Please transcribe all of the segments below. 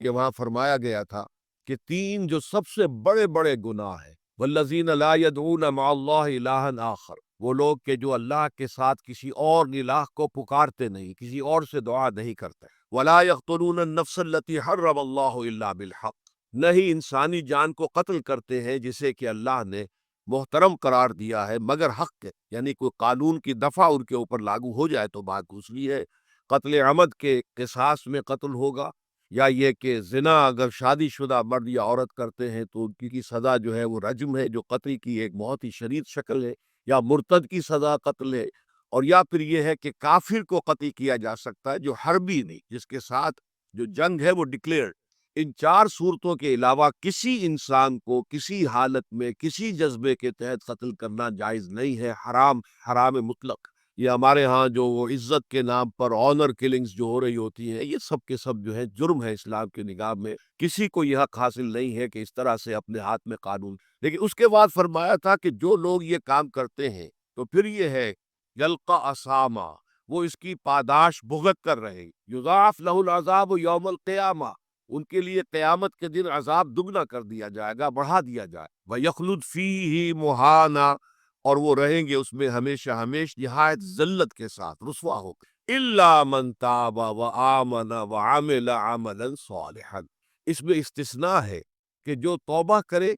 کہ وہاں فرمایا گیا تھا کہ تین جو سب سے بڑے بڑے گناہ ہیں، والذین لا يدعون مع اللہ الہا آخر، وہ لوگ کہ جو اللہ کے ساتھ کسی اور الہ کو پکارتے نہیں، کسی اور سے دعا نہیں کرتے، ولا يقتلون النفس التي حرم اللہ الا بالحق، نہ ہی انسانی جان کو قتل کرتے ہیں جسے کہ اللہ نے محترم قرار دیا ہے مگر حق کے، یعنی کوئی قانون کی دفعہ ان کے اوپر لاگو ہو جائے تو بات دوسری ہے۔ قتل عمد کے قصاص میں قتل ہوگا، یا یہ کہ زنا اگر شادی شدہ مرد یا عورت کرتے ہیں تو ان کی سزا جو ہے وہ رجم ہے، جو قتل کی ایک بہت ہی شدید شکل ہے، یا مرتد کی سزا قتل ہے، اور یا پھر یہ ہے کہ کافر کو قتل کیا جا سکتا ہے جو حربی نہیں، جس کے ساتھ جو جنگ ہے وہ ڈکلیئرڈ۔ ان چار صورتوں کے علاوہ کسی انسان کو کسی حالت میں کسی جذبے کے تحت قتل کرنا جائز نہیں ہے، حرام، حرام مطلق۔ یہ ہمارے ہاں جو وہ عزت کے نام پر آنر کلنگز جو ہو رہی ہوتی ہیں، یہ سب کے سب جو ہے جرم ہے اسلام کی نگاہ میں، کسی کو یہ حق حاصل نہیں ہے کہ اس طرح سے اپنے ہاتھ میں قانون۔ لیکن اس کے بعد فرمایا تھا کہ جو لوگ یہ کام کرتے ہیں تو پھر یہ ہے یلقا اسامہ، وہ اس کی پاداش بھگت کر رہے ہیں، یضاعف لہ العذاب یوم القیامہ، ان کے لیے قیامت کے دن عذاب دگنا کر دیا جائے گا، بڑھا دیا جائے، وَيَخْلُدْ فِيهِ مُهَانًا، اور وہ رہیں گے اس میں ہمیشہ ہمیش نہایت ذلت کے ساتھ، رسوا ہو کر۔ إِلَّا مَن تَابَ وَآمَنَ وَعَمِلَ عَمَلًا صَالِحًا، اس میں استثناء ہے کہ جو توبہ کرے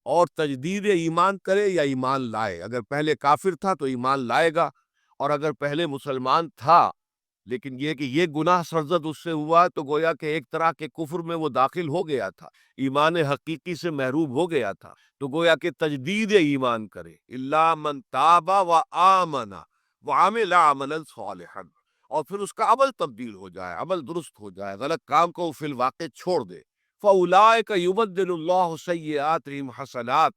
اور تجدید ایمان کرے یا ایمان لائے، اگر پہلے کافر تھا تو ایمان لائے گا، اور اگر پہلے مسلمان تھا لیکن یہ کہ یہ گناہ سرزد اس سے ہوا تو گویا کہ ایک طرح کے کفر میں وہ داخل ہو گیا تھا، ایمان حقیقی سے محروم ہو گیا تھا، تو گویا کہ تجدید ایمان کرے، الا من تاب و آمن وعمل عملا صالحا، اور پھر اس کا عمل تبدیل ہو جائے، عمل درست ہو جائے، غلط کام کو فی الواقع چھوڑ دے، فَأُولَٰئِكَ يُبَدِّلُ اللَّهُ سَيِّئَاتِهِمْ حَسَنَاتٍ،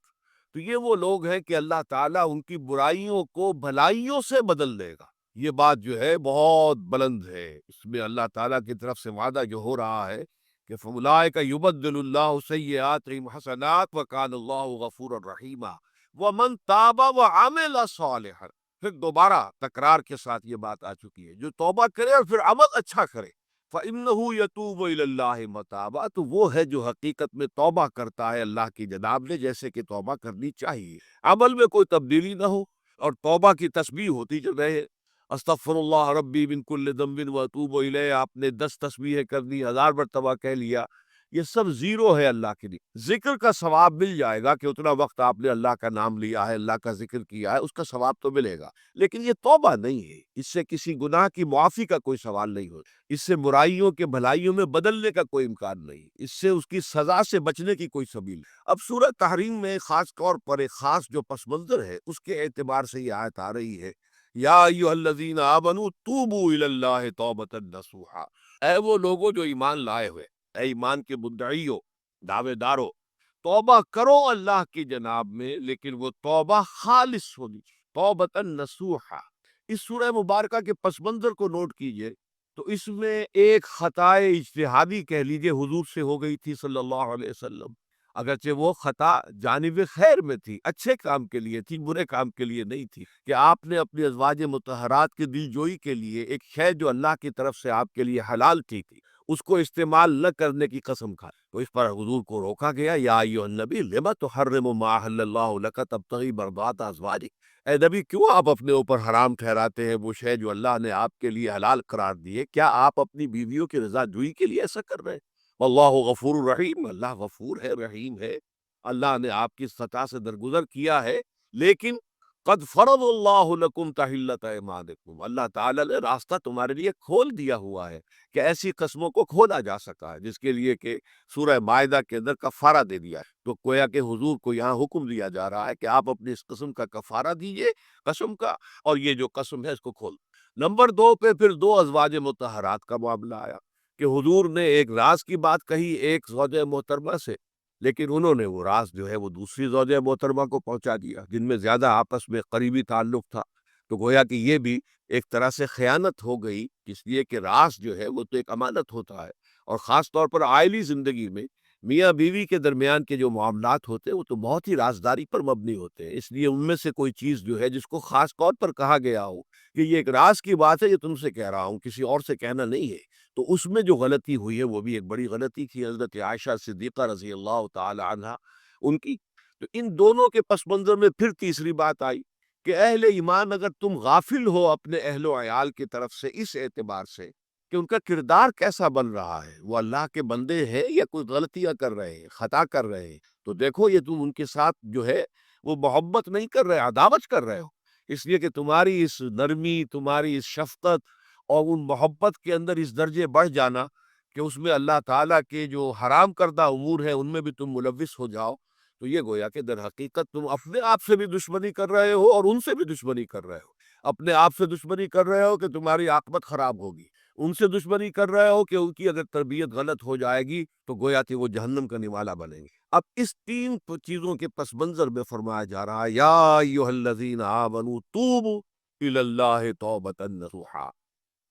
تو یہ وہ لوگ ہیں کہ اللہ تعالیٰ ان کی برائیوں کو بھلائیوں سے بدل دے گا۔ یہ بات جو ہے بہت بلند ہے، اس میں اللہ تعالیٰ کی طرف سے وعدہ جو ہو رہا ہے کہ فَأُولَٰئِكَ يُبَدِّلُ اللَّهُ سَيِّئَاتِهِمْ حَسَنَاتٍ وَكَانَ اللَّهُ غَفُورًا رَحِيمًا وَمَن تَابَ وَعَمِلَ صَالِحًا، پھر دوبارہ تکرار کے ساتھ یہ بات آ چکی ہے، جو توبہ کرے اور پھر عمل اچھا کرے، فَإِنَّهُ يَتُوبُ إِلَى اللَّهِ مَتَابًا، تو وہ ہے جو حقیقت میں توبہ کرتا ہے اللہ کی جناب نے جیسے کہ توبہ کرنی چاہیے، عمل میں کوئی تبدیلی نہ ہو، اور توبہ کی تسبیح ہوتی جو رہے، استغفر اللہ ربی من کل ذنب واتوب الیہ، آپ نے 10 تسبیحیں کر دی، 1000 مرتبہ کہہ لیا، یہ سب زیرو ہے اللہ کے لیے، ذکر کا ثواب مل جائے گا کہ اتنا وقت آپ نے اللہ کا نام لیا ہے، اللہ کا ذکر کیا ہے، اس کا ثواب تو ملے گا، لیکن یہ توبہ نہیں ہے، اس سے کسی گناہ کی معافی کا کوئی سوال نہیں ہوتا، اس سے برائیوں کے بھلائیوں میں بدلنے کا کوئی امکان نہیں، اس سے اس کی سزا سے بچنے کی کوئی سبیل نہیں۔ اب سورہ تحریم میں خاص طور پر ایک خاص جو پس منظر ہے اس کے اعتبار سے یہ آیت آ رہی ہے، یا ایھا الذین آمنوا توبوا الی اللہ توبۃ نصوحا، اے وہ لوگوں جو ایمان لائے ہوئے، اے ایمان کے مدعیو، دعوے دارو، توبہ کرو اللہ کی جناب میں، لیکن وہ توبہ خالص ہونی چاہیے، توبۃ نصوحا۔ اس سورہ مبارکہ کے پس منظر کو نوٹ کیجئے تو اس میں ایک خطائے اجتہادی کہہ لیجئے حضور سے ہو گئی تھی صلی اللہ علیہ وسلم، اگرچہ وہ خطا جانب خیر میں تھی، اچھے کام کے لیے تھی، برے کام کے لیے نہیں تھی، کہ آپ نے اپنی ازواج مطہرات کی دل جوئی کے لیے ایک شے جو اللہ کی طرف سے آپ کے لیے حلال تھی اس کو استعمال نہ کرنے کی قسم کھا، تو اس پر حضور کو روکا گیا، یا ایھا النبی لم تحرم ما احل اللہ لک تبتغی مرضات ازواجک، اے نبی کیوں آپ اپنے اوپر حرام ٹھہراتے ہیں وہ شے جو اللہ نے آپ کے لیے حلال قرار دی ہے، کیا آپ اپنی بیویوں کی رضا جوئی کے لیے ایسا کر رہے ہیں؟ واللہ غفور رحیم، اللہ غفور ہے، رحیم ہے، اللہ نے آپ کی خطا سے درگزر کیا ہے، لیکن قد فرض اللہ لکم تحلۃ ایمانکم، اللہ تعالیٰ نے راستہ تمہارے لیے کھول دیا ہوا ہے کہ ایسی قسموں کو کھولا جا سکا ہے، جس کے لیے کہ سورہ مائدہ کے اندر کفارہ دے دیا ہے، تو گویا کہ حضور کو یہاں حکم دیا جا رہا ہے کہ آپ اپنی اس قسم کا کفارہ دیجئے، قسم کا، اور یہ جو قسم ہے اس کو کھول۔ نمبر 2 پہ پھر 2 ازواج مطہرات کا معاملہ آیا کہ حضور نے ایک راز کی بات کہی ایک زوجہ محترمہ سے، لیکن انہوں نے وہ راز جو ہے وہ دوسری زوجہ محترمہ کو پہنچا دیا جن میں زیادہ آپس میں قریبی تعلق تھا، تو گویا کہ یہ بھی ایک طرح سے خیانت ہو گئی، اس لیے کہ راز جو ہے وہ تو ایک امانت ہوتا ہے، اور خاص طور پر عائلی زندگی میں میاں بیوی کے درمیان کے جو معاملات ہوتے ہیں وہ تو بہت ہی رازداری پر مبنی ہوتے ہیں، اس لیے ان میں سے کوئی چیز جو ہے جس کو خاص طور پر کہا گیا ہو کہ یہ ایک راز کی بات ہے، یہ تم سے کہہ رہا ہوں، کسی اور سے کہنا نہیں ہے، تو اس میں جو غلطی ہوئی ہے وہ بھی ایک بڑی غلطی تھی حضرت عائشہ صدیقہ رضی اللہ تعالی عنہا ان کی۔ تو ان دونوں کے پس منظر میں پھر تیسری بات آئی کہ اہل ایمان اگر تم غافل ہو اپنے اہل و عیال کی طرف سے اس اعتبار سے کہ ان کا کردار کیسا بن رہا ہے، وہ اللہ کے بندے ہیں یا کوئی غلطیاں کر رہے ہیں، خطا کر رہے ہیں، تو دیکھو یہ تم ان کے ساتھ جو ہے وہ محبت نہیں کر رہے، عداوت کر رہے ہو، اس لیے کہ تمہاری اس نرمی، تمہاری اس شفقت اور ان محبت کے اندر اس درجے بڑھ جانا کہ اس میں اللہ تعالیٰ کے جو حرام کردہ امور ہیں ان میں بھی تم ملوث ہو جاؤ، تو یہ گویا کہ در حقیقت تم اپنے آپ سے بھی دشمنی کر رہے ہو اور ان سے بھی دشمنی کر رہے ہو۔ اپنے آپ سے دشمنی کر رہے ہو کہ تمہاری عاقبت خراب ہوگی، ان سے دشمنی کر رہے ہو کہ ان کی اگر تربیت غلط ہو جائے گی تو گویا کہ وہ جہنم کا نوالا بنیں گے۔ اب اس تین چیزوں کے پس منظر میں فرمایا جا رہا ہے یا ایھا الذین آمنوا توبوا الی اللہ توبۃ نصوحا،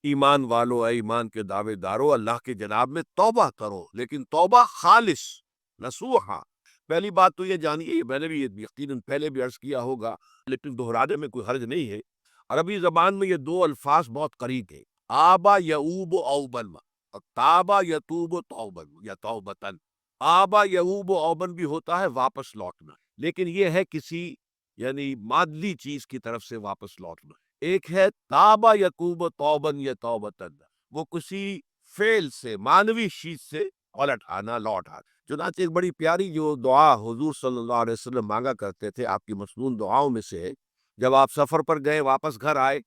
ایمان والو، اے ایمان کے دعوے دارو، اللہ کے جناب میں توبہ کرو، لیکن توبہ خالص نصوحا۔ پہلی بات تو یہ جانیے، یہ میں نے بھی یقیناً پہلے بھی عرض کیا ہوگا لیکن دہرانے میں کوئی حرج نہیں ہے، عربی زبان میں یہ دو الفاظ بہت قریب ہیں، آبا یعوب اوبن، تابا یتوب توبن یا توبتن۔ آبا یعوب اوبن بھی ہوتا ہے واپس لوٹنا، لیکن یہ ہے کسی یعنی مادی چیز کی طرف سے واپس لوٹنا۔ ایک ہے تابا یتوب توبن یا توبتن، وہ کسی فعل سے، مانوی چیز سے الٹ آنا، لوٹ آنا۔ چنانچہ ایک بڑی پیاری جو دعا حضور صلی اللہ علیہ وسلم مانگا کرتے تھے، آپ کی مسنون دعاؤں میں سے ہے، جب آپ سفر پر گئے واپس گھر آئے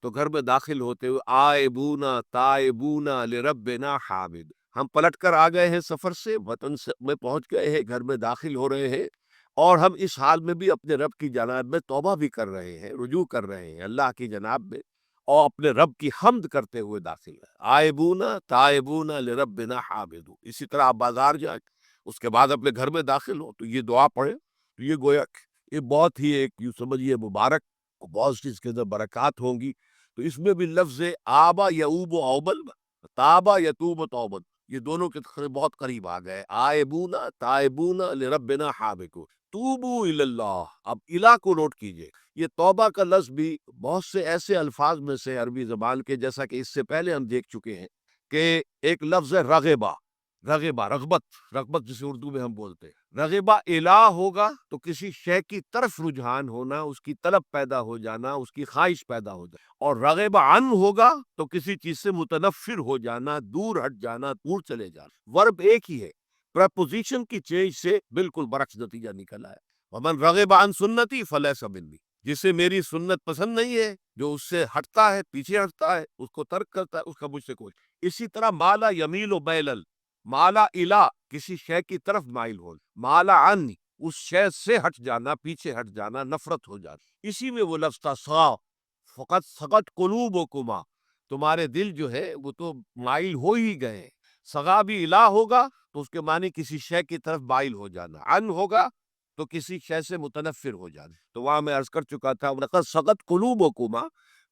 تو گھر میں داخل ہوتے ہوئے آئبونا تائبونا لربنا حامد، ہم پلٹ کر آ گئے ہیں سفر سے، وطن میں پہنچ گئے ہیں، گھر میں داخل ہو رہے ہیں اور ہم اس حال میں بھی اپنے رب کی جناب میں توبہ بھی کر رہے ہیں، رجوع کر رہے ہیں اللہ کی جناب میں اور اپنے رب کی حمد کرتے ہوئے داخل ہیں۔ آئبونا تائبونا لربنا حامد، اسی طرح آپ بازار جائیں اس کے بعد اپنے گھر میں داخل ہو تو یہ دعا پڑھیں، تو یہ گویا یہ بہت ہی ایک یوں سمجھیے مبارک، بہت سی اس کے اندر برکات ہوں گی۔ تو اس میں بھی لفظ آبا یعوب و اوبل، تابا یتوب و توبت، یہ دونوں کے بہت قریب آ گئے، آئبونا تائبونا لربنا حامد، توبو الی اللہ۔ اب الہ کو نوٹ کیجئے، یہ توبہ کا لفظ بھی بہت سے ایسے الفاظ میں سے عربی زبان کے، جیسا کہ اس سے پہلے ہم دیکھ چکے ہیں کہ ایک لفظ ہے رغبہ، رغبہ رغبت، رغبت جسے اردو میں ہم بولتے ہیں، رغبہ الہ ہوگا تو کسی شے کی طرف رجحان ہونا، اس کی طلب پیدا ہو جانا، اس کی خواہش پیدا ہو جانا، اور رغبہ عن ہوگا تو کسی چیز سے متنفر ہو جانا، دور ہٹ جانا، دور چلے جانا۔ ورب ایک ہی ہے، پریپوزیشن کی چینج سے بالکل برعکس نتیجہ نکلا ہے۔ ومن رغب عن سنتی فلیس منی، جسے میری سنت پسند نہیں ہے، جو اس سے ہٹتا ہے، پیچھے ہٹتا ہے، اس کو ترک کرتا ہے، اس کا مجھ سے کوئی۔ اسی طرح مالا یمیل و بیلل، مالا الہ کسی شے کی طرف مائل ہو، مالا عن اس شے سے ہٹ جانا، پیچھے ہٹ جانا، نفرت ہو جانا۔ اسی میں وہ لفظ تھا سا فقط سقط قلوبکما، تمہارے دل جو ہے وہ تو مائل ہو ہی گئے۔ سغا بھی الہ ہوگا تو اس کے معنی کسی شے کی طرف مائل ہو جانا، عن ہوگا تو کسی شے سے متنفر ہو جانا۔ تو وہاں میں عرض کر چکا تھا وَلَقَدْ سَغَتْ قُلُوبُكُمَا،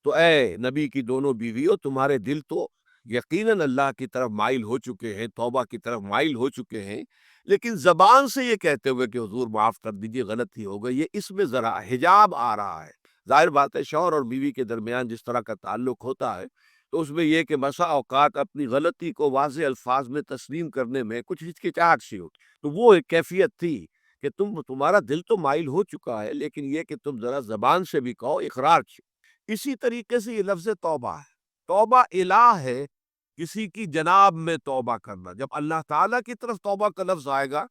تو اے نبی کی دونوں بیویوں، تمہارے دل تو یقیناً اللہ کی طرف مائل ہو چکے ہیں، توبہ کی طرف مائل ہو چکے ہیں، لیکن زبان سے یہ کہتے ہوئے کہ حضور معاف کر دیجئے غلطی ہو گئی، یہ اس میں ذرا حجاب آ رہا ہے۔ ظاہر بات ہے شوہر اور بیوی کے درمیان جس طرح کا تعلق ہوتا ہے تو اس میں یہ کہ بسا اوقات اپنی غلطی کو واضح الفاظ میں تسلیم کرنے میں کچھ ہچکچاہٹ سی ہوتی، تو وہ ایک کیفیت تھی کہ تمہارا دل تو مائل ہو چکا ہے، لیکن یہ کہ تم ذرا زبان سے بھی کہو، اقرار چھو۔ اسی طریقے سے یہ لفظ توبہ ہے، توبہ الہ ہے، کسی کی جناب میں توبہ کرنا۔ جب اللہ تعالیٰ کی طرف توبہ کا لفظ آئے گا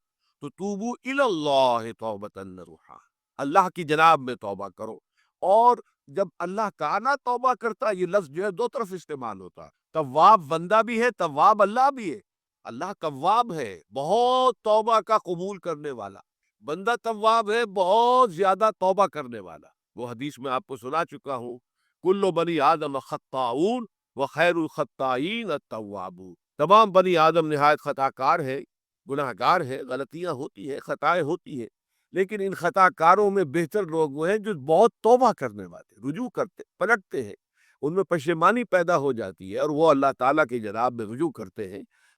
تو توبو الی اللہ توبۃ نصوحا، اللہ کی جناب میں توبہ کرو۔ اور جب اللہ تعالیٰ توبہ کرتا ہے، یہ لفظ جو ہے دو طرف استعمال ہوتا ہے، تواب بندہ بھی ہے، تواب اللہ بھی ہے۔ اللہ تواب ہے، بہت توبہ کا قبول کرنے والا، بندہ تواب ہے، بہت زیادہ توبہ کرنے والا۔ وہ حدیث میں آپ کو سنا چکا ہوں، کل بنی آدم خطاؤن وخیر الخطائین التوابون، تمام بنی آدم نہایت خطا کار ہے، گناہ گار ہے، غلطیاں ہوتی ہیں، خطائیں ہوتی ہیں، لیکن ان خطا کاروں میں بہتر لوگ وہ ہیں جو بہت توبہ کرنے والے، رجوع کرتے، پلٹتے ہیں، ان میں پشیمانی پیدا ہو جاتی ہے اور وہ اللہ تعالیٰ کی جناب میں رجوع کرتے ہیں۔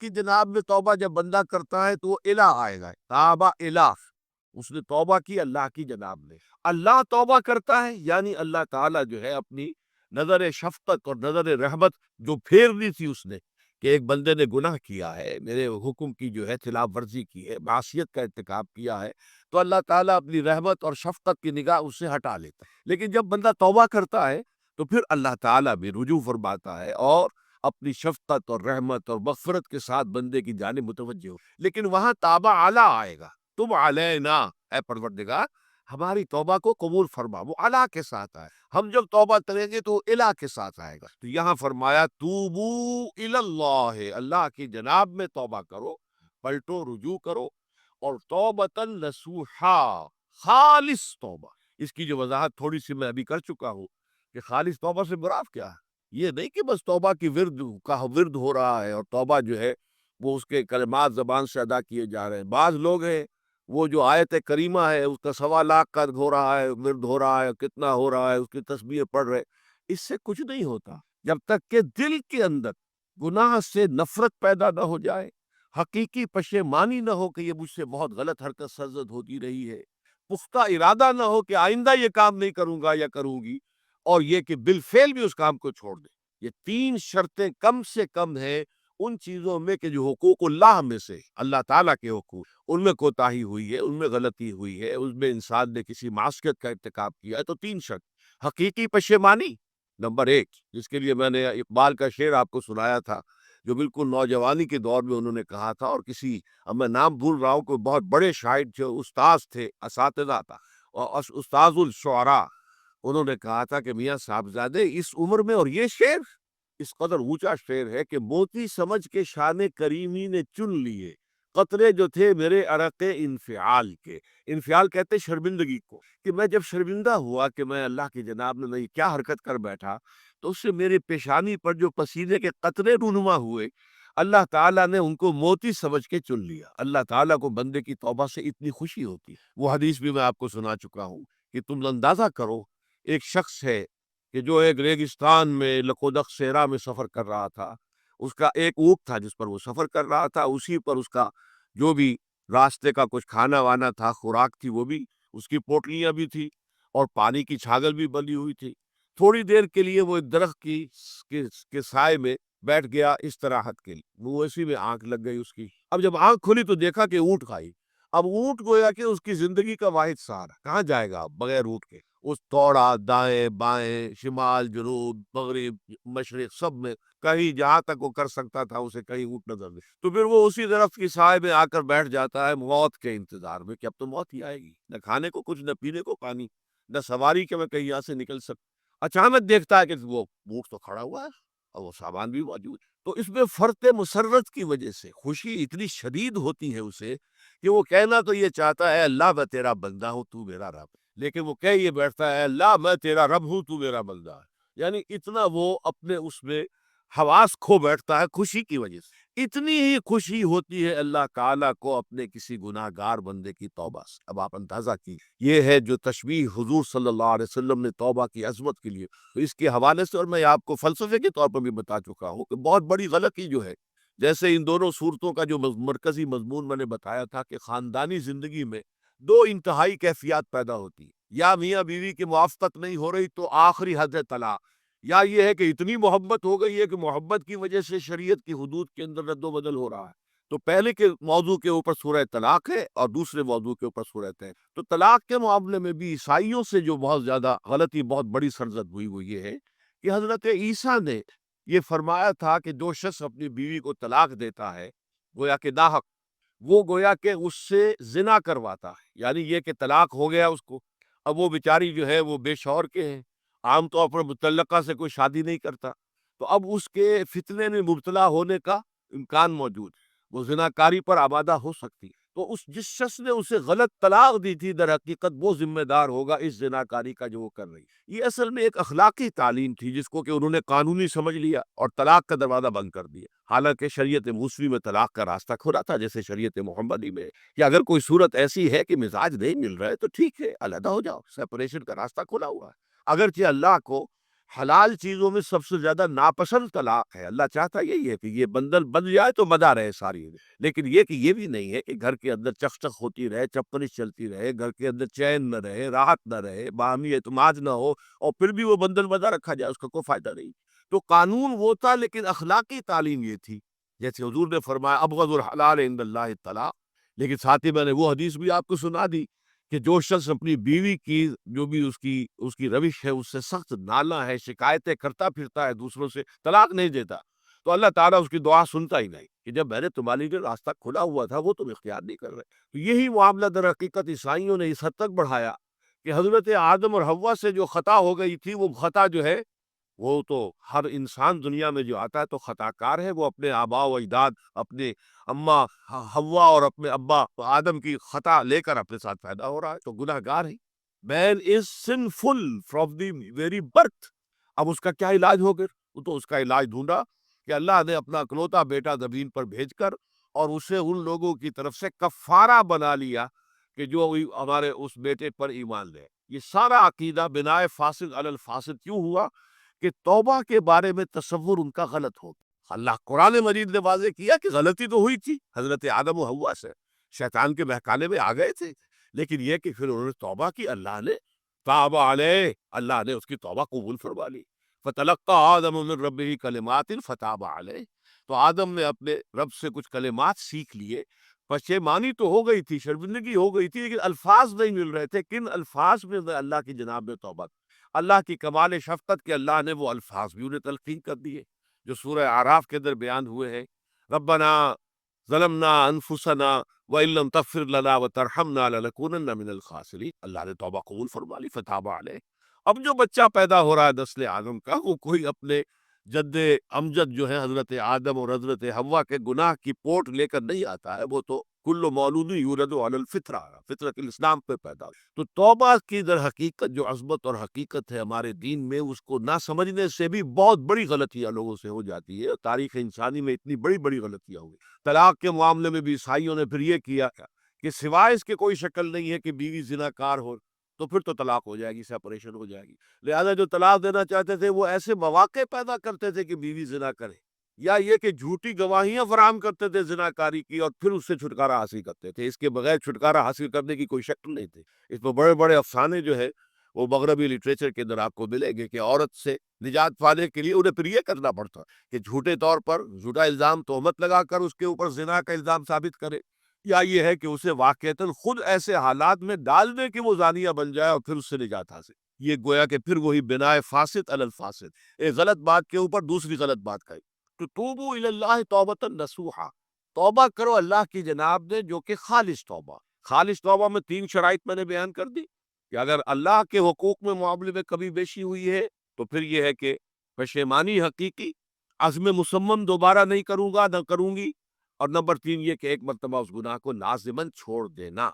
کی جناب میں توبہ جب بندہ کرتا ہے تو وہ الہ آئے گا, تابہ الہ, اس نے توبہ کی اللہ کی جناب میں. اللہ توبہ کرتا ہے یعنی اللہ تعالیٰ جو ہے اپنی نظر شفقت اور نظر رحمت جو پھیر دی تھی اس نے کہ ایک بندے نے گناہ کیا ہے, میرے حکم کی جو ہے خلاف ورزی کی ہے, معصیت کا ارتکاب کیا ہے, تو اللہ تعالیٰ اپنی رحمت اور شفقت کی نگاہ اس سے ہٹا لیتا ہے. لیکن جب بندہ توبہ کرتا ہے تو پھر اللہ تعالیٰ بھی رجوع فرماتا ہے اور اپنی شفقت اور رحمت اور مغفرت کے ساتھ بندے کی جانب متوجہ ہو. لیکن وہاں تابہ اعلیٰ آئے گا, تم علینا اے پروردگار ہماری توبہ کو قبول فرما, وہ اللہ کے ساتھ آئے. ہم جب توبہ کریں گے تو الہ کے ساتھ آئے گا. تو یہاں فرمایا توبو الی اللہ, اللہ کی جناب میں توبہ کرو, پلٹو رجوع کرو, اور توبۃ نصوحا, خالص توبہ. اس کی جو وضاحت تھوڑی سی میں ابھی کر چکا ہوں کہ خالص توبہ سے مراد کیا ہے. یہ نہیں کہ بس توبہ کی ورد ہو رہا ہے اور توبہ جو ہے وہ اس کے کلمات زبان سے ادا کیے جا رہے ہیں. بعض لوگ ہیں وہ جو آیت کریمہ ہے اس کا 1.25 کا ہو رہا ہے, ورد ہو رہا ہے, کتنا ہو رہا ہے, اس کی تسبیح پڑھ رہے, اس سے کچھ نہیں ہوتا جب تک کہ دل کے اندر گناہ سے نفرت پیدا نہ ہو جائے, حقیقی پشیمانی نہ ہو کہ یہ مجھ سے بہت غلط حرکت سرزد ہوتی رہی ہے, پختہ ارادہ نہ ہو کہ آئندہ یہ کام نہیں کروں گا یا کروں گی, اور یہ کہ بالفعل بھی اس کام کو چھوڑ دے. یہ 3 شرطیں کم سے کم ہیں ان چیزوں میں کہ جو حقوق اللہ میں سے, اللہ تعالیٰ کے حقوق, ان میں کوتاہی ہوئی ہے, ان میں غلطی ہوئی ہے, اس میں انسان نے کسی معصیت کا ارتکاب کیا ہے. تو 3 شرط, حقیقی پشیمانی نمبر 1, جس کے لیے میں نے اقبال کا شعر آپ کو سنایا تھا جو بالکل نوجوانی کے دور میں انہوں نے کہا تھا, اور کسی, اب میں نام بھول رہا ہوں, کوئی بہت بڑے شاعر جو استاذ تھے, اساتذہ تھا, اور استاذ الشعراء, انہوں نے کہا تھا کہ میاں صاحبزادے اس عمر میں, اور یہ شعر اس قدر اونچا شعر ہے کہ موتی سمجھ کے شان کریمی نے چن لیے قطرے جو تھے میرے عرق انفعال کے. انفعال کہتے شرمندگی کو, کہ میں جب شرمندہ ہوا کہ میں اللہ کی جناب میں یہ کیا حرکت کر بیٹھا, تو اس سے میرے پیشانی پر جو پسینے کے قطرے رونما ہوئے, اللہ تعالیٰ نے ان کو موتی سمجھ کے چن لیا. اللہ تعالیٰ کو بندے کی توبہ سے اتنی خوشی ہوتی. وہ حدیث بھی میں آپ کو سنا چکا ہوں کہ تم اندازہ کرو, ایک شخص ہے کہ جو ایک ریگستان میں لقودق صحرا میں سفر کر رہا تھا, اس کا ایک اونٹ تھا جس پر وہ سفر کر رہا تھا, اسی پر اس کا جو بھی راستے کا کچھ کھانا وانا تھا, خوراک تھی, وہ بھی, اس کی پوٹلیاں بھی تھی, اور پانی کی چھاگل بھی بندھی ہوئی تھی. تھوڑی دیر کے لیے وہ ایک درخت کے سائے میں بیٹھ گیا استراحت کے لیے. وہ اسی میں آنکھ لگ گئی اس کی. اب جب آنکھ کھلی تو دیکھا کہ اونٹ کھائی. اب اونٹ گویا کہ اس کی زندگی کا واحد سہارا, کہاں جائے گا بغیر اونٹ کے. اس توڑا دائیں بائیں, شمال جنوب مغرب مشرق سب میں, کہیں جہاں تک وہ کر سکتا تھا اسے کہیں اونٹ نظر نہیں. تو پھر وہ اسی درخت کی سائے میں آ کر بیٹھ جاتا ہے موت کے انتظار میں کہ اب تو موت ہی آئے گی, نہ کھانے کو کچھ, نہ پینے کو پانی, نہ سواری کہ میں کہیں یہاں سے نکل سکتا. اچانک دیکھتا ہے کہ وہ اونٹ تو کھڑا ہوا ہے اور وہ سامان بھی موجود. تو اس میں فرط مسرت کی وجہ سے خوشی اتنی شدید ہوتی ہے اسے کہ وہ کہنا تو یہ چاہتا ہے اللہ میں تیرا بندہ ہوں تو میرا رب, لیکن وہ کہہ یہ بیٹھتا ہے اللہ میں تیرا رب ہوں تو میرا بندہ ہے. یعنی اتنا وہ اپنے اس میں حواس کھو بیٹھتا ہے خوشی کی وجہ سے. اتنی ہی خوشی ہوتی ہے اللہ تعالیٰ کو اپنے کسی گناہ گار بندے کی توبہ سے. اب آپ اندازہ کی, یہ ہے جو تشبیہ حضور صلی اللہ علیہ وسلم نے توبہ کی عظمت کے لیے. تو اس کے حوالے سے, اور میں آپ کو فلسفے کے طور پر بھی بتا چکا ہوں کہ بہت بڑی غلطی جو ہے, جیسے ان دونوں صورتوں کا جو مرکزی مضمون میں نے بتایا تھا کہ خاندانی زندگی میں 2 انتہائی کیفیات پیدا ہوتی ہیں, یا میاں بیوی کی موافقت نہیں ہو رہی تو آخری حد ہے طلاق, یا یہ ہے کہ اتنی محبت ہو گئی ہے کہ محبت کی وجہ سے شریعت کی حدود کے اندر رد و بدل ہو رہا ہے. تو پہلے کے موضوع کے اوپر سورہ طلاق ہے اور دوسرے موضوع کے اوپر سورہ طے. تو طلاق کے معاملے میں بھی عیسائیوں سے جو بہت زیادہ غلطی, بہت بڑی سرزد ہوئی, وہ یہ ہے کہ حضرت عیسیٰ نے یہ فرمایا تھا کہ جو شخص اپنی بیوی کو طلاق دیتا ہے گویا کہ ناحق, وہ گویا کہ اس سے زنا کرواتا ہے. یعنی یہ کہ طلاق ہو گیا اس کو, اب وہ بیچاری جو ہے وہ بے شوہر کے ہیں, عام طور پر متعلقہ سے کوئی شادی نہیں کرتا, تو اب اس کے فتنے میں مبتلا ہونے کا امکان موجود, وہ زناکاری پر آمادہ ہو سکتی ہے. تو جس شخص نے اسے غلط طلاق دی تھی در حقیقت وہ ذمہ دار ہوگا اس زناکاری کا جو وہ کر رہی. یہ اصل میں ایک اخلاقی تعلیم تھی جس کو کہ انہوں نے قانونی سمجھ لیا اور طلاق کا دروازہ بند کر دیا. حالانکہ شریعت موسوی میں طلاق کا راستہ کھلا تھا, جیسے شریعت محمدی میں, کہ اگر کوئی صورت ایسی ہے کہ مزاج نہیں مل رہا ہے تو ٹھیک ہے, علیحدہ ہو جاؤ, سیپریشن کا راستہ کھلا ہوا ہے. اگرچہ اللہ کو حلال چیزوں میں سب سے زیادہ ناپسند طلاق ہے۔ اللہ چاہتا یہی ہے کہ یہ بندن بن جائے تو مزہ رہے ساری، لیکن یہ کہ یہ بھی نہیں ہے کہ گھر کے اندر چک چک ہوتی رہے، چپنش چلتی رہے، گھر کے اندر چین نہ رہے، راحت نہ رہے، باہمی اعتماد نہ ہو، اور پھر بھی وہ بندن بندہ رکھا جائے، اس کا کوئی فائدہ نہیں۔ تو قانون وہ تھا، لیکن اخلاقی تعلیم یہ تھی، جیسے حضور نے فرمایا ابغض الحلال عند اللہ الطلاق۔ لیکن ساتھ ہی میں نے وہ حدیث بھی آپ کو سنا دی کہ جو شخص اپنی بیوی کی جو بھی اس کی روش ہے اس سے سخت نالا ہے، شکایتیں کرتا پھرتا ہے دوسروں سے، طلاق نہیں دیتا، تو اللہ تعالیٰ اس کی دعا سنتا ہی نہیں کہ جب میں نے تمہارے لیے راستہ کھلا ہوا تھا وہ تم اختیار نہیں کر رہے۔ تو یہی معاملہ در حقیقت عیسائیوں نے اس حد تک بڑھایا کہ حضرت آدم اور حوا سے جو خطا ہو گئی تھی، وہ خطا جو ہے وہ تو ہر انسان دنیا میں جو آتا ہے تو خطا کار ہے، وہ اپنے آباء و اجداد، اپنے اما حوا اور اپنے ابا آدم کی خطا لے کر اپنے ساتھ پیدا ہو رہا ہے، تو گناہ گار ہے۔ Man is sinful from the very birth. اب اس کا کیا علاج ہو گیا؟ وہ تو اس کا علاج ڈھونڈا کہ اللہ نے اپنا اکلوتا بیٹا زمین پر بھیج کر اور اسے ان لوگوں کی طرف سے کفارہ بنا لیا کہ جو ہمارے اس بیٹے پر ایمان لے۔ یہ سارا عقیدہ بنائے فاسد علی الفاسد کیوں ہوا؟ کہ توبہ کے بارے میں تصور ان کا غلط ہو گیا۔ اللہ قرآن مجید نے واضح کیا کہ غلطی تو ہوئی تھی حضرت آدم و حوا سے، شیطان کے بہکانے میں آ گئے تھے، لیکن یہ کہ پھر انہوں نے توبہ کی، اللہ نے تاب علیہ، اللہ نے اس کی توبہ قبول فرما لی۔ فتلقى آدم من ربہ کلمات فتاب علیہ، تو آدم نے اپنے رب سے کچھ کلمات سیکھ لیے، پشیمانی تو ہو گئی تھی، شرمندگی ہو گئی تھی، لیکن الفاظ نہیں مل رہے تھے، کن الفاظ میں اللہ کی جناب میں توبہ، اللہ کی کمال شفقت کے اللہ نے وہ الفاظ بھی انہیں تلقین کر دیے جو سورہ اعراف کے اندر بیان ہوئے ہیں۔ ربنا ظلمنا انفسنا وان لم تغفر لنا وترحمنا لنکونن من الخاسرین، اللہ نے توبہ قبول فرما لی، فتاب علیہ۔ اب جو بچہ پیدا ہو رہا ہے نسل آدم کا، وہ کوئی اپنے جد امجد جو ہے حضرت آدم اور حضرت حوا کے گناہ کی پوٹ لے کر نہیں آتا ہے، وہ تو کل مولود یولد علی الفطرہ، فطرت الاسلام پہ پیدا۔ تو توبہ کی در حقیقت جو عظمت اور حقیقت ہے ہمارے دین میں، اس کو نہ سمجھنے سے بھی بہت بڑی غلطیاں لوگوں سے ہو جاتی ہے۔ تاریخ انسانی میں اتنی بڑی بڑی غلطیاں ہوئی۔ طلاق کے معاملے میں بھی عیسائیوں نے پھر یہ کیا کہ سوائے اس کے کوئی شکل نہیں ہے کہ بیوی زنا کار ہو، تو پھر تو طلاق ہو جائے گی، سیپریشن ہو جائے گی۔ لہذا جو طلاق دینا چاہتے تھے وہ ایسے مواقع پیدا کرتے تھے کہ بیوی زنا کرے، یا یہ کہ جھوٹی گواہیاں فراہم کرتے تھے زنا کاری کی اور پھر اس سے چھٹکارا حاصل کرتے تھے۔ اس کے بغیر چھٹکارا حاصل کرنے کی کوئی شکل نہیں تھی۔ اس میں بڑے بڑے افسانے جو ہے وہ مغربی لٹریچر کے اندر آپ کو ملیں گے کہ عورت سے نجات پانے کے لیے انہیں پھر یہ کرنا پڑتا کہ جھوٹے طور پر جھوٹا الزام تہمت لگا کر اس کے اوپر زنا کا الزام ثابت کرے، یا یہ ہے کہ اسے واقعتاً خود ایسے حالات میں ڈال دے کہ وہ زانیہ بن جائے اور پھر اس سے نجات حاصل۔ یہ گویا کہ پھر وہی بنائے فاسد علی الفاسد، ایک غلط بات کے اوپر دوسری غلط بات کہی۔ تو توبوا الی اللہ توبۃ نصوحا، توبہ کرو اللہ کی جناب نے جو کہ خالص توبہ۔ خالص توبہ میں 3 شرائط میں نے بیان کر دی کہ اگر اللہ کے حقوق میں معاملے میں کبھی بیشی ہوئی ہے تو پھر یہ ہے کہ پشیمانی حقیقی، عزم مصمم دوبارہ نہیں کروں گا نہ کروں گی، اور نمبر 3 یہ کہ ایک مرتبہ اس گناہ کو لازماً چھوڑ دینا۔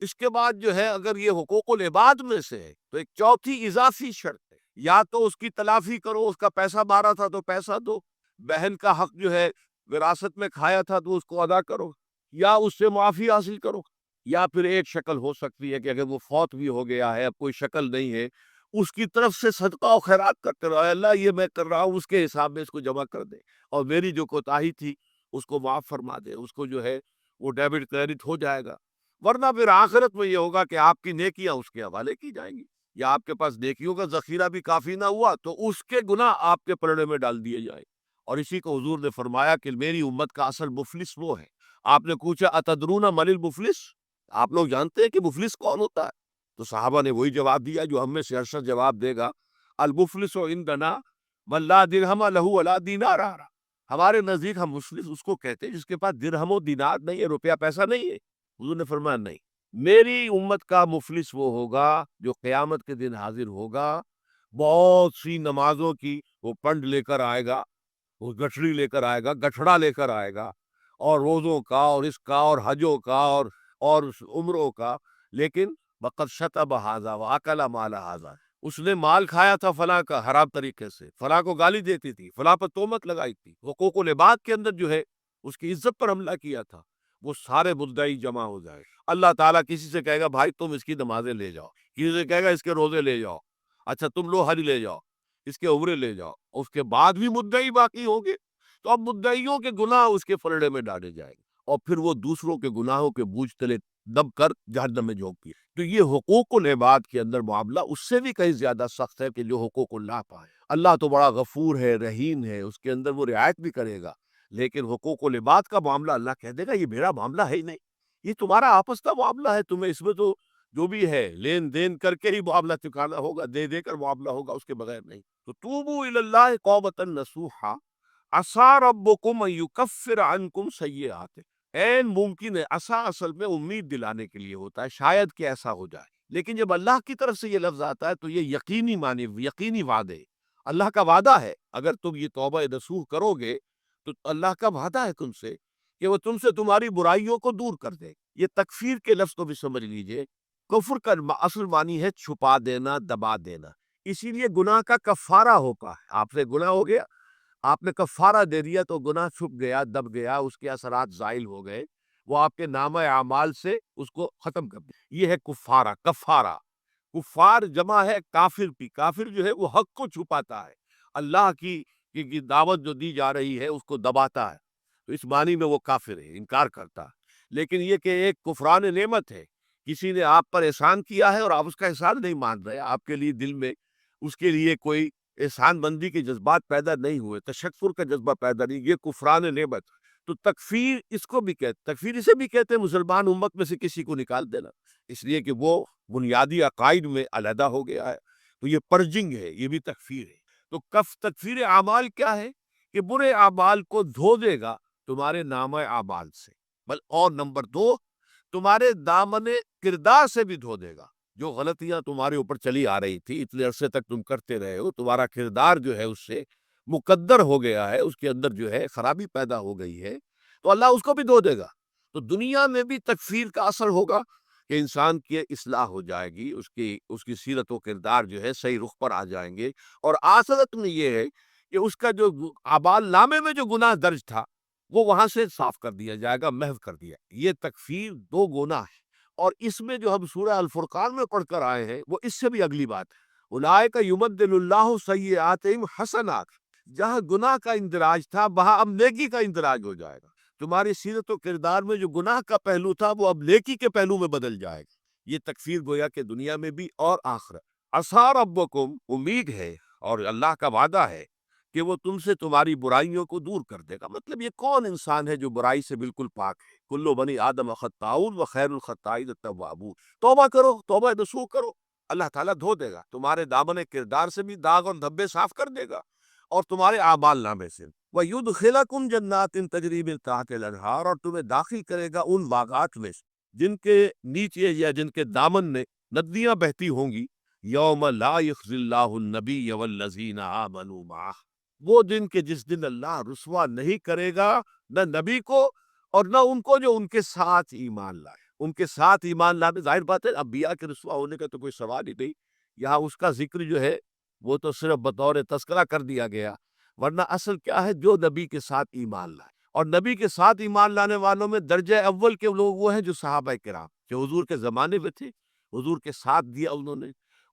اس کے بعد جو ہے اگر یہ حقوق العباد میں سے ہے تو ایک چوتھی اضافی شرط ہے، یا تو اس کی تلافی کرو، اس کا پیسہ مارا تھا تو پیسہ دو، بہن کا حق جو ہے وراثت میں کھایا تھا تو اس کو ادا کرو، یا اس سے معافی حاصل کرو، یا پھر ایک شکل ہو سکتی ہے کہ اگر وہ فوت بھی ہو گیا ہے، اب کوئی شکل نہیں ہے، اس کی طرف سے صدقہ و خیرات کرتے رہو، اللہ یہ میں کر رہا ہوں اس کے حساب میں اس کو جمع کر دے، اور میری جو کوتاہی تھی اس کو معاف فرما دے، اس کو جو ہے وہ ڈیبٹ کریڈٹ ہو جائے گا۔ ورنہ پھر آخرت میں یہ ہوگا کہ آپ کی نیکیاں اس کے حوالے کی جائیں گی، یا آپ کے پاس نیکیوں کا ذخیرہ بھی کافی نہ ہوا تو اس کے گناہ آپ کے پلڑے میں ڈال دیے جائیں۔ اور اسی کو حضور نے فرمایا کہ میری امت کا اصل مفلس وہ ہے۔ آپ نے پوچھا اتدرون من المفلس، آپ لوگ جانتے ہیں کہ مفلس کون ہوتا ہے؟ تو صحابہ نے وہی جواب دیا جو ہم میں سے ارشد جواب دے گا، المفلس عندنا من لا درہم لہ ولا دینار، ہمارے نزدیک ہم مفلس اس کو کہتے ہیں جس کے پاس درہم و دینار نہیں ہے، روپیہ پیسہ نہیں ہے۔ حضور نے فرمایا نہیں، میری امت کا مفلس وہ ہوگا جو قیامت کے دن حاضر ہوگا، بہت سی نمازوں کی وہ پنڈ لے کر آئے گا، وہ گٹھڑی لے کر آئے گا، گٹھڑا لے کر آئے گا، اور روزوں کا اور اس کا اور حجوں کا اور عمروں کا، لیکن وقد شتم ھذا واکل مال ھذا، اس نے مال کھایا تھا فلاں کا حرام طریقے سے، فلاں کو گالی دیتی تھی، فلاں پر تہمت لگائی تھی، حقوق العباد کے اندر جو ہے اس کی عزت پر حملہ کیا تھا، وہ سارے مدعی جمع ہو جائے۔ اللہ تعالیٰ کسی سے کہے گا بھائی تم اس کی نمازیں لے جاؤ، کسی سے کہے گا اس کے روزے لے جاؤ، اچھا تم لو حج لے جاؤ، اس کے عمرے لے جاؤ، اس کے بعد بھی مدعی باقی ہوں گے، تو اب مدعیوں کے گناہ اس کے پلڑے میں ڈالے جائیں گے، اور پھر وہ دوسروں کے گناہوں کے بوجھ تلے دب کر جہنم میں جھونک دیے۔ تو یہ حقوق العباد کے اندر معاملہ اس سے بھی کہیں زیادہ سخت ہے کہ جو حقوق اللہ پائے۔ اللہ تو بڑا غفور ہے، رحیم ہے، اس کے اندر وہ رعایت بھی کرے گا، لیکن حقوق العباد کا معاملہ اللہ کہہ دے گا یہ میرا معاملہ ہے ہی نہیں، یہ تمہارا آپس کا معاملہ ہے، تمہیں اس میں تو جو بھی ہے لین دین کر کے ہی معاملہ چکانا ہوگا، دے دے کر معاملہ ہوگا، اس کے بغیر نہیں۔ تو توبوا الی اللہ توبۃ نصوحا عسیٰ ربکم ان یکفر عنکم سیئاتکم۔ عین ممکن ہے، عسیٰ اصل میں امید دلانے کے لیے ہوتا ہے، شاید کہ ایسا ہو جائے، لیکن جب اللہ کی طرف سے یہ لفظ آتا ہے تو یہ یقینی معنی، یقینی وعدے، اللہ کا وعدہ ہے، اگر تم یہ توبہ نصوح کرو گے تو اللہ کا وعدہ ہے تم سے کہ وہ تم سے تمہاری برائیوں کو دور کر دے۔ یہ تکفیر کے لفظ کو بھی سمجھ لیجئے، کفر کا اصل معنی ہے چھپا دینا، دبا دینا، اسی لیے گناہ کا کفارہ ہوتا ہے۔ آپ سے گناہ ہو گیا، آپ نے کفارہ دے دیا تو گناہ چھپ گیا، دب گیا، اس کے اثرات زائل ہو گئے، وہ آپ کے نامہ اعمال سے اس کو ختم کر دیا۔ یہ ہے کفارہ، کفارہ۔ کفار جمع ہے کافر کی، کافر جو ہے وہ حق کو چھپاتا ہے، اللہ کی دعوت جو دی جا رہی ہے اس کو دباتا ہے، تو اس معنی میں وہ کافر ہے، انکار کرتا ہے۔ لیکن یہ کہ ایک کفران نعمت ہے، کسی نے آپ پر احسان کیا ہے اور آپ اس کا احسان نہیں مان رہے، آپ کے لیے دل میں اس کے لیے کوئی احسان بندی کے جذبات پیدا نہیں ہوئے، تشکر کا جذبہ پیدا نہیں، یہ کفران نعمت۔ تو تکفیر اس کو بھی کہتے، تکفیر اسے بھی کہتے ہیں مسلمان امت میں سے کسی کو نکال دینا، اس لیے کہ وہ بنیادی عقائد میں علیحدہ ہو گیا ہے، تو یہ پرجنگ ہے، یہ بھی تکفیر ہے۔ تو تکفیر اعمال کیا ہے کہ برے اعمال کو دھو دے گا تمہارے نامہ اعمال سے، اور نمبر دو، تمہارے دامن کردار سے بھی دھو دے گا، جو غلطیاں تمہارے اوپر چلی آ رہی تھی اتنے عرصے تک تم کرتے رہے ہو، تمہارا کردار جو ہے اس سے مقدر ہو گیا ہے، اس کے اندر جو ہے خرابی پیدا ہو گئی ہے، تو اللہ اس کو بھی دھو دے گا۔ تو دنیا میں بھی تکفیر کا اثر ہوگا کہ انسان کی اصلاح ہو جائے گی، اس کی سیرت و کردار جو ہے صحیح رخ پر آ جائیں گے، اور آخرت میں یہ ہے کہ اس کا جو اعمال نامے میں جو گناہ درج تھا وہ وہاں سے صاف کر دیا جائے گا، محو کر دیا۔ یہ تکفیر دو گناہ ہے، اور اس میں جو ہم سورہ الفرقان میں پڑھ کر آئے ہیں وہ اس سے بھی اگلی بات ہے، اولئک یبدل اللہ سیئاتہم حسنات۔ جہاں گناہ کا اندراج تھا وہاں اب نیکی کا اندراج ہو جائے گا، تمہاری سیرت و کردار میں جو گناہ کا پہلو تھا وہ اب نیکی کے پہلو میں بدل جائے گا۔ یہ تکفیر گویا کہ دنیا میں بھی اور آخرت۔ عسیٰ ربکم، امید ہے اور اللہ کا وعدہ ہے کہ وہ تم سے تمہاری برائیوں کو دور کر دے گا۔ مطلب یہ کون انسان ہے جو برائی سے بالکل پاک ہے؟ کل بنی آدم خطاؤن و خیر الخطائین التوابون۔ توبہ کرو، توبہ نصوح کرو، اللہ تعالیٰ دھو دے گا، تمہارے دامن کردار سے بھی داغ اور دھبے صاف کر دے گا، اور تمہارے اعمال نامے سے۔ وَيُدْخِلَكُمْ جَنَّاتٍ تَجْرِي مِن تَحْتِهَا الْأَنْهَارُ، اور تمہیں داخل کرے گا ان باغات میں جن کے نیچے یا جن کے دامن میں ندیاں بہتی ہوں گی۔ یوم لا یخزی اللہ النبی والذین آمنوا معہ، وہ دن کہ جس دن اللہ رسوا نہیں کرے گا نہ نبی کو اور نہ ان کو جو ان کے ساتھ ایمان لائے۔ ان کے ساتھ ایمان لانے، ظاہر بات ہے انبیاء کے رسوا ہونے کا تو کوئی سوال ہی نہیں، یہاں اس کا ذکر جو ہے وہ تو صرف بطور تذکرہ کر دیا گیا، ورنہ اصل کیا ہے، جو نبی کے ساتھ ایمان لائے۔ اور نبی کے ساتھ ایمان لانے والوں میں درجہ اول کے لوگ وہ ہیں جو صحابہ کرام، جو حضور کے زمانے میں تھے، حضور کے ساتھ دیا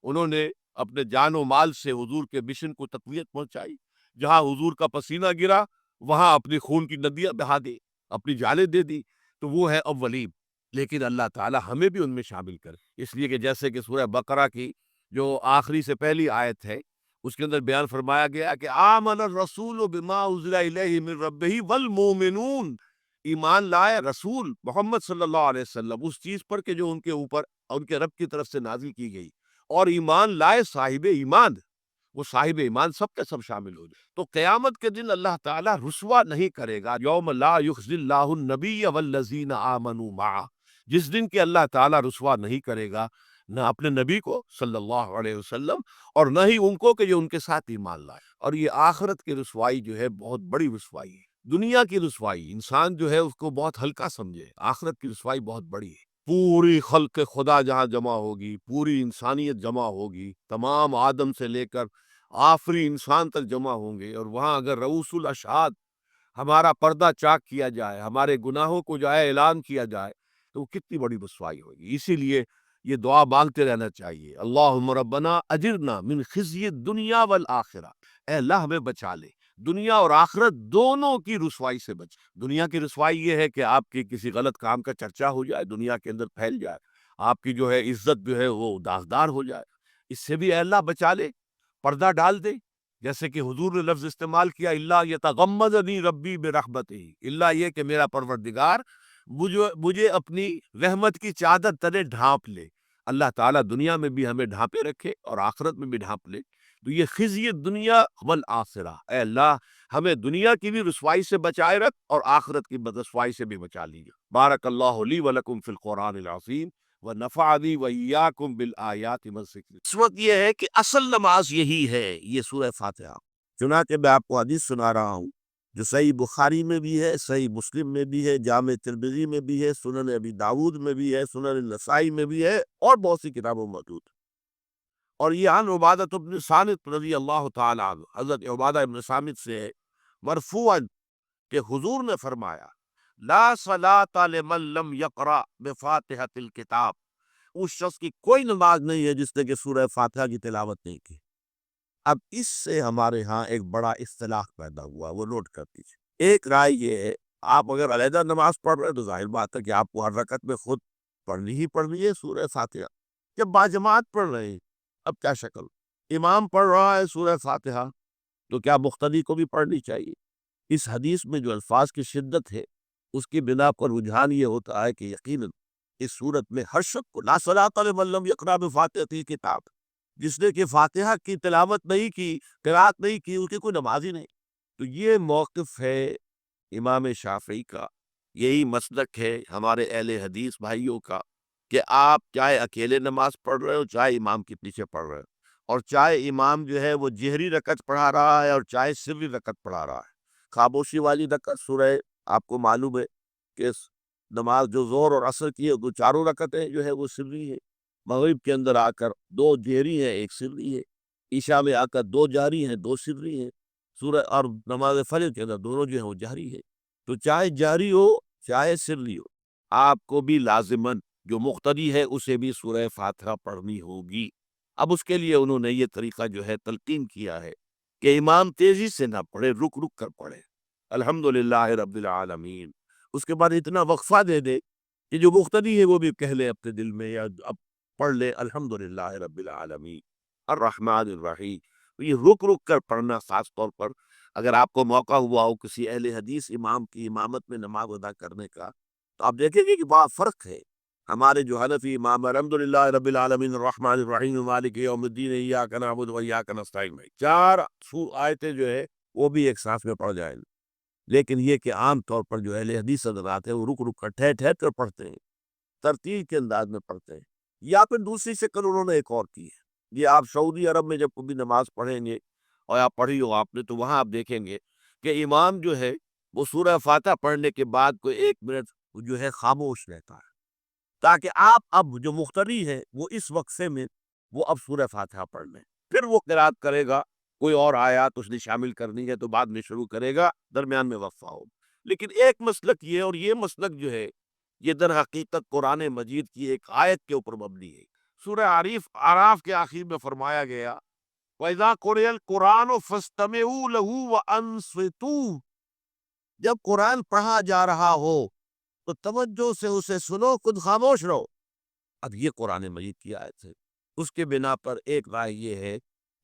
انہوں نے اپنے جان و مال سے حضور کے مشن کو تقویت پہنچائی، جہاں حضور کا پسینہ گرا وہاں اپنی خون کی ندیاں بہا دی، اپنی جانیں دے دی، تو وہ ہے اولین۔ لیکن اللہ تعالی ہمیں بھی ان میں شامل کرے، اس لیے کہ جیسے کہ سورہ بقرہ کی جو آخری سے پہلی آیت ہے اس کے اندر بیان فرمایا گیا کہ آمن الرسول بما انزل الیہ من ربہ والمؤمنون، ایمان لائے رسول محمد صلی اللہ علیہ وسلم اس چیز پر کہ جو ان کے اوپر ان کے رب کی طرف سے نازل کی گئی، اور ایمان لائے صاحب ایمان، وہ صاحب ایمان سب کے سب شامل ہو جائے۔ تو قیامت کے دن اللہ تعالیٰ رسوا نہیں کرے گا، یوم لا یخزی اللہ النبی والذین آمنوا معہ، جس دن کہ اللہ تعالیٰ رسوا نہیں کرے گا نہ اپنے نبی کو صلی اللہ علیہ وسلم اور نہ ہی ان کو کہ جو ان کے ساتھ ایمان لائے۔ اور یہ آخرت کی رسوائی جو ہے بہت بڑی رسوائی ہے۔ دنیا کی رسوائی انسان جو ہے اس کو بہت ہلکا سمجھے، آخرت کی رسوائی بہت بڑی ہے۔ پوری خلق خدا جہاں جمع ہوگی، پوری انسانیت جمع ہوگی، تمام آدم سے لے کر آخری انسان تک جمع ہوں گے، اور وہاں اگر رؤوس الاشہاد ہمارا پردہ چاک کیا جائے، ہمارے گناہوں کو جو ہے اعلان کیا جائے، تو وہ کتنی بڑی رسوائی ہوگی۔ اسی لیے یہ دعا مانگتے رہنا چاہیے، اللہم ربنا اجرنا من خزی الدنیا والآخرہ، اے اللہ ہمیں بچا لے دنیا اور آخرت دونوں کی رسوائی سے بچ۔ دنیا کی رسوائی یہ ہے کہ آپ کی کسی غلط کام کا چرچا ہو جائے، دنیا کے اندر پھیل جائے، آپ کی جو ہے عزت جو ہے وہ داغدار ہو جائے، اس سے بھی اے اللہ بچا لے، پردہ ڈال دے۔ جیسے کہ حضور نے لفظ استعمال کیا، اللہ یتغمدنی ربی برحمتہ، اللہ یہ کہ میرا پروردگار مجھے اپنی رحمت کی چادر تلے ڈھانپ لے۔ اللہ تعالیٰ دنیا میں بھی ہمیں ڈھانپے رکھے اور آخرت میں بھی ڈھانپ لے۔ تو یہ خزی دنیا والآخرہ، اے اللہ ہمیں دنیا کی بھی رسوائی سے بچائے رکھ اور آخرت کی رسوائی سے بھی بچا لیجیے۔ بارک اللہ لی ولکم فی القرآن العظیم ونفعنی وإیاکم بالآیات والذکر۔ اس وقت یہ ہے کہ اصل نماز یہی ہے، یہ سورہ فاتحہ۔ چنانچہ میں آپ کو حدیث سنا رہا ہوں جو صحیح بخاری میں بھی ہے، صحیح مسلم میں بھی ہے، جامع ترمذی میں بھی ہے، سنن ابی داود میں بھی ہے، سنن النسائی میں بھی ہے، اور بہت سی کتابوں میں موجود ہے۔ اور یہ عن عبادۃ بن صامت رضی اللہ تعالی عنہ، حضرت عبادہ بن صامت سے ہے مرفوعا کہ حضور نے فرمایا لا صلاۃ لمن لم یقرأ بفاتحۃ الکتاب، اس شخص کی کوئی نماز نہیں ہے جس نے کہ سورہ فاتحہ کی تلاوت نہیں کی۔ اب اس سے ہمارے ہاں ایک بڑا اختلاف پیدا ہوا، وہ نوٹ کر دیجیے۔ ایک رائے یہ ہے، آپ اگر علیحدہ نماز پڑھ رہے ہیں تو ظاہر بات ہے کہ آپ کو ہر رکعت میں خود پڑھنی ہی پڑھنی ہے سورہ فاتحہ۔ جب باجماعت پڑھ رہے ہیں، اب کیا شکل، امام پڑھ رہا ہے سورہ فاتحہ تو کیا مقتدی کو بھی پڑھنی چاہیے؟ اس حدیث میں جو الفاظ کی شدت ہے اس کی بنا پر رجحان یہ ہوتا ہے کہ یقیناً اس صورت میں ہر شخص کو لا صلاۃ لمن لم یقرأ بفاتحۃ الکتاب، جس نے کہ فاتحہ کی تلاوت نہیں کی، قرات نہیں کی، اس کی کوئی نماز ہی نہیں۔ تو یہ موقف ہے امام شافعی کا، یہی مسلک ہے ہمارے اہل حدیث بھائیوں کا کہ آپ چاہے اکیلے نماز پڑھ رہے ہو، چاہے امام کے پیچھے پڑھ رہے ہو، اور چاہے امام جو ہے وہ جہری رکعت پڑھا رہا ہے اور چاہے سری رکعت پڑھا رہا ہے۔ خاموشی والی رکعت سورہ، آپ کو معلوم ہے کہ نماز جو ظہر اور عصر کی ہے وہ چاروں رکعتیں جو ہے وہ سری ہے، مغرب کے اندر آ کر دو جہری ہیں ایک سری ہے، عشاء میں آ کر دو جاری ہیں دو سری ہیں، سورہ اور نماز فجر کے اندر دونوں جو ہیں وہ جہری ہے۔ تو چاہے جاری ہو چاہے سری ہو، آپ کو بھی لازماً جو مقتدی ہے اسے بھی سورہ فاتحہ پڑھنی ہوگی۔ اب اس کے لیے انہوں نے یہ طریقہ جو ہے تلقین کیا ہے کہ امام تیزی سے نہ پڑھے، رک رک کر پڑھے الحمدللہ رب العالمین، اس کے بعد اتنا وقفہ دے دے کہ جو مقتدی ہے وہ بھی کہہ لے اپنے دل میں، یا اب پڑھ لے الحمدللہ رب العالمین الرحمن الرحیم۔ یہ رک رک کر پڑھنا، خاص طور پر اگر آپ کو موقع ہوا ہو کسی اہل حدیث امام کی امامت میں نماز ادا کرنے کا، تو آپ دیکھیں گے کہ بڑا فرق ہے۔ ہمارے جو حنفی امام الحمدللہ رب العالمین الرحمن الرحیم مالک یوم الدین ایاک نعبد و ایاک نستعین میں چار آیتیں جو ہے وہ بھی ایک سانس میں پڑھ جائیں، لیکن یہ کہ عام طور پر جو اہل حدیث حضرات ہیں وہ رک رک کر ٹھہر ٹھہر کر پڑھتے ہیں، ترتیب کے انداز میں پڑھتے ہیں۔ یا پھر دوسری شکل انہوں نے ایک اور کی ہے، یہ آپ سعودی عرب میں جب کبھی نماز پڑھیں گے اور آپ پڑھی ہو آپ نے، تو وہاں آپ دیکھیں گے کہ امام جو ہے وہ سورہ فاتحہ پڑھنے کے بعد کوئی 1 منٹ جو ہے خاموش رہتا ہے، تاکہ آپ اب جو مقتدی ہے وہ اس وقفے میں وہ اب سورہ فاتحہ پڑھ لیں، پھر وہ قرات کرے گا، کوئی اور آیات اس نے شامل کرنی ہے تو بعد میں شروع کرے گا، درمیان میں وقفہ ہو۔ لیکن ایک مسلک یہ، اور یہ مسلک جو ہے یہ در حقیقت قرآن مجید کی ایک آیت کے اوپر مبنی ہے۔ سورہ اعراف کے آخر میں فرمایا گیا وَإِذَا قُرِئَ الْقُرْآنُ فَاسْتَمِعُوا لَهُ وَأَنصِتُوا، جب قرآن پڑھا جا رہا ہو تو توجہ سے اسے سنو، خود خاموش رہو۔ اب یہ قرآن مجید کی آیت ہے، اس کے بنا پر ایک رائے یہ ہے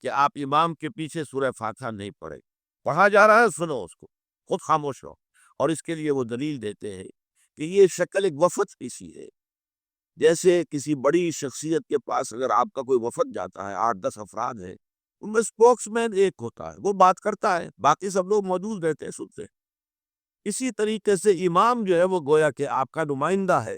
کہ آپ امام کے پیچھے سورہ فاتحہ نہیں پڑھیں، پڑھا جا رہا ہے سنو اس کو، خود خاموش رہو۔ اور اس کے لیے وہ دلیل دیتے ہیں کہ یہ شکل ایک وفد کی سی ہے، جیسے کسی بڑی شخصیت کے پاس اگر آپ کا کوئی وفد جاتا ہے، 8-10 افراد ہیں، ان میں اسپوکس مین ایک ہوتا ہے، وہ بات کرتا ہے، باقی سب لوگ موجود رہتے ہیں، سنتے ہیں۔ اسی طریقے سے امام جو ہے وہ گویا کہ آپ کا نمائندہ ہے،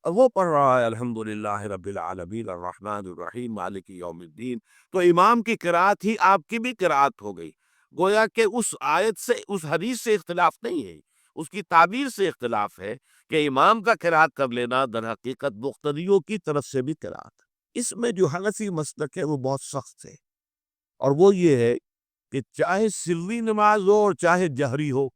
اور وہ پڑھ رہا ہے الحمدللہ رب العالمین الرحمن الرحیم مالک یوم الدین، تو امام کی قرات ہی آپ کی بھی قرات ہو گئی۔ گویا کہ اس آیت سے، اس حدیث سے اختلاف نہیں ہے، اس کی تعبیر سے اختلاف ہے کہ امام کا قرات کر لینا در حقیقت مقتدیوں کی طرف سے بھی قرات۔ اس میں جو حنفی مسلک ہے وہ بہت سخت ہے، اور وہ یہ ہے کہ چاہے سری نماز ہو اور چاہے جہری ہو،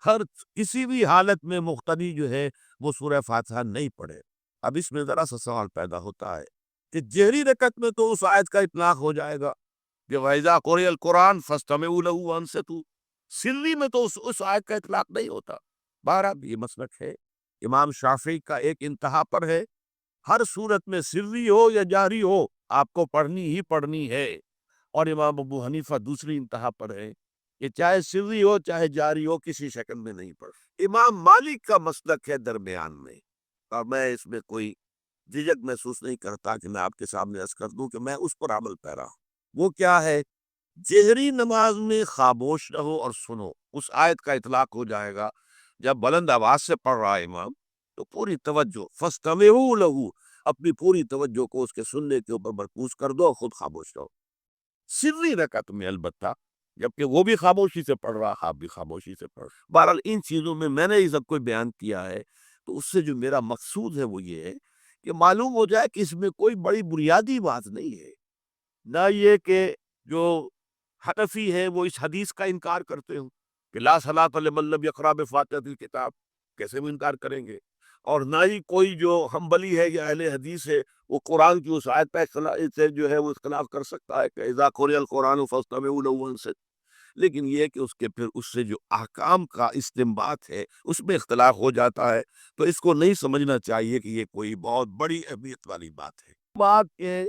ہر کسی بھی حالت میں مقتدی جو ہے وہ سورہ فاتحہ نہیں پڑھے۔ اب اس میں ذرا سا سوال پیدا ہوتا ہے کہ جہری رکعت میں تو اس آیت کا اطلاق ہو جائے گا کہ وَإِذَا قُرِئَ الْقُرْآنُ فَاسْتَمِعُوا لَهُ وَأَنصِتُوا، سری میں تو اس آیت کا اطلاق نہیں ہوتا۔ بہرحال یہ مسلک ہے امام شافعی کا، ایک انتہا پر ہے، ہر صورت میں سری ہو یا جاری ہو آپ کو پڑھنی ہی پڑھنی ہے، اور امام ابو حنیفہ دوسری انتہا پر ہے کہ چاہے سری ہو چاہے جاری ہو کسی شکل میں نہیں پڑھ۔ امام مالک کا مسلک ہے درمیان میں، اور میں اس میں کوئی جھجک محسوس نہیں کرتا کہ میں آپ کے سامنے عرض کر دوں کہ میں اس پر عمل پیرا ہوں۔ وہ کیا ہے؟ جہری نماز میں خاموش رہو اور سنو، اس آیت کا اطلاق ہو جائے گا جب بلند آواز سے پڑھ رہا ہے امام تو پوری توجہ، فَاسْتَمِعُوا لَهُ، اپنی پوری توجہ کو اس کے سننے کے اوپر مرکوز کر دو اور خود خاموش رہو۔ سری رکعت میں البتہ جبکہ وہ بھی خاموشی سے پڑھ رہا، آپ بھی خاموشی سے پڑھ رہا۔ بہرحال ان چیزوں میں نے یہ سب کوئی بیان کیا ہے تو اس سے جو میرا مقصود ہے وہ یہ ہے کہ معلوم ہو جائے کہ اس میں کوئی بڑی بنیادی بات نہیں ہے، نہ یہ کہ جو حنفی ہے وہ اس حدیث کا انکار کرتے ہوں کہ لا صلاۃ لمن لم یقرأ بفاتحۃ الکتاب، کیسے بھی انکار کریں گے، اور نہ ہی کوئی جو حنبلی ہے یا اہل حدیث ہے وہ قرآن کی اس آیت پہ سے جو ہے وہ اختلاف کر سکتا ہے کہ اذا قرئ القرآن فاستمعوا له وانصتوا، لیکن یہ کہ اس کے پھر اس سے جو احکام کا استنباط ہے اس میں اختلاف ہو جاتا ہے، تو اس کو نہیں سمجھنا چاہیے کہ یہ کوئی بہت بڑی اہمیت والی بات ہے۔ بات کہ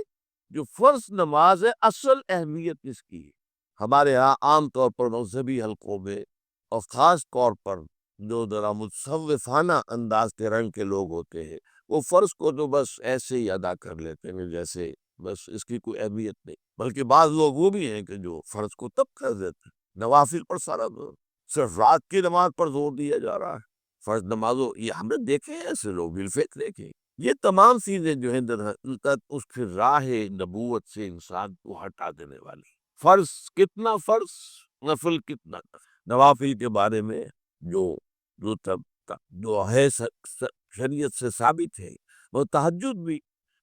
جو فرض نماز ہے اصل اہمیت اس کی ہے ہمارے ہاں عام طور پر مذہبی حلقوں میں، اور خاص طور پر جو ذرا متصوفانہ انداز کے رنگ کے لوگ ہوتے ہیں وہ فرض کو تو بس ایسے ہی ادا کر لیتے ہیں جیسے بس اس کی کوئی اہمیت نہیں، بلکہ بعض لوگ وہ بھی ہیں کہ جو فرض کو تب کر دیتے ہیں، نوافل پر سارا زور، صرف رات کی نماز پر زور دیا جا رہا ہے، فرض نمازوں یہ ہم نے دیکھے ہیں، ایسے لوگ بالفعل دیکھے۔ یہ تمام چیزیں جو ہیں در حقیقت اس پھر راہ نبوت سے انسان کو ہٹا دینے والی۔ فرض کتنا فرض، نفل کتنا نفل۔ نوافل کے بارے میں جو ہے شریعت سے ثابت ہے، وہ تہجد بھی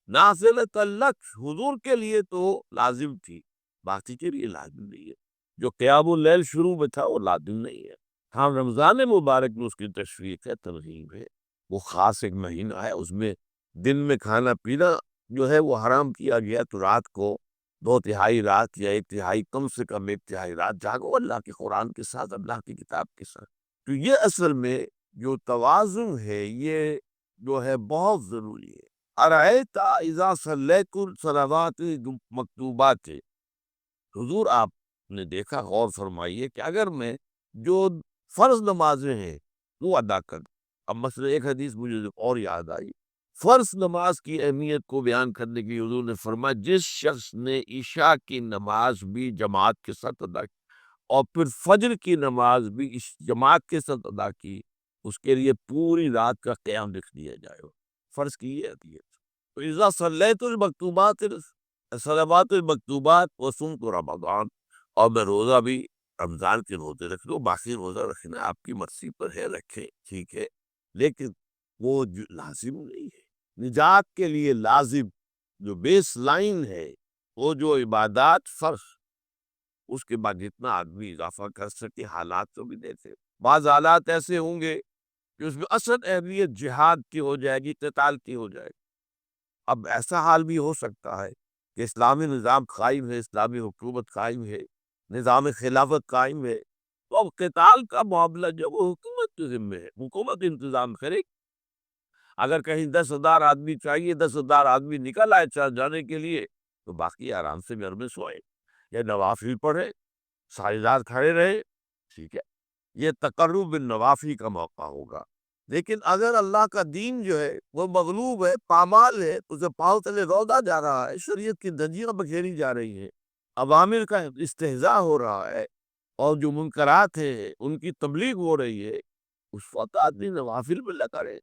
نازلۃ لک، حضور کے لیے تو لازم تھی، باقی کے لیے لازم نہیں ہے۔ جو قیام اللیل شروع میں تھا وہ لازم نہیں ہے۔ ہاں رمضان مبارک میں اس کی تشریح ہے، ترغیب ہے، وہ خاص ایک مہینہ ہے، اس میں دن میں کھانا پینا جو ہے وہ حرام کیا گیا، تو رات کو 2/3 رات یا 1/3، کم سے کم 1/3 رات جاگو اللہ کے قرآن کے ساتھ، اللہ کی کتاب کے ساتھ۔ تو یہ اصل میں جو توازن ہے یہ جو ہے بہت ضروری ہے۔ ارأیت اذا صلیت الصلوات مکتوبات، حضور آپ نے دیکھا، غور فرمائیے کہ اگر میں جو فرض نمازیں ہیں وہ ادا کر، اب مثلا ایک حدیث مجھے اور یاد آئی، فرض نماز کی اہمیت کو بیان کرنے کی حضور نے فرمایا جس شخص نے عشاء کی نماز بھی جماعت کے ساتھ ادا کی اور پھر فجر کی نماز بھی اس جماعت کے ساتھ ادا کی، اس کے لیے پوری رات کا قیام لکھ دیا جائے گا۔ فرض کی یہ عطیت۔ تو اذا صلیت المکتوبات، صلوات المکتوبات وصمت رمضان، اور میں روزہ بھی رمضان کے روزے رکھ دو، باقی روزہ رکھنا آپ کی مرضی پر ہے، رکھیں ٹھیک ہے، لیکن وہ لازم نہیں ہے۔ نجات کے لیے لازم جو بیس لائن ہے وہ جو عبادات فرض، اس کے بعد جتنا آدمی اضافہ کر سکے، حالات تو بھی دیتے، بعض حالات ایسے ہوں گے کہ اس میں اصل اہمیت جہاد کی ہو جائے گی، قتال کی ہو جائے گی۔ اب ایسا حال بھی ہو سکتا ہے کہ اسلامی نظام قائم ہے، اسلامی حکومت قائم ہے، نظام خلافت قائم ہے، تو اب قتال کا معاملہ جو وہ حکومت کے ذمہ ہے، حکومت انتظام کرے۔ اگر کہیں 10,000 آدمی چاہیے، 10,000 آدمی نکل آئے جانے کے لیے، تو باقی آرام سے گھر میں سوئے یا نوافل پڑھے، ساری رات کھڑے رہے، ٹھیک ہے، یہ تقرب بالنوافل کا موقع ہوگا۔ لیکن اگر اللہ کا دین جو ہے وہ مغلوب ہے، پامال ہے، اسے پاؤں تلے رودا جا رہا ہے، شریعت کی دھجیاں بکھیری جا رہی ہیں، عوامر کا استہزاء ہو رہا ہے، اور جو منکرات ہیں ان کی تبلیغ ہو رہی ہے، اس وقت آدمی نوافل میں لگا رہے۔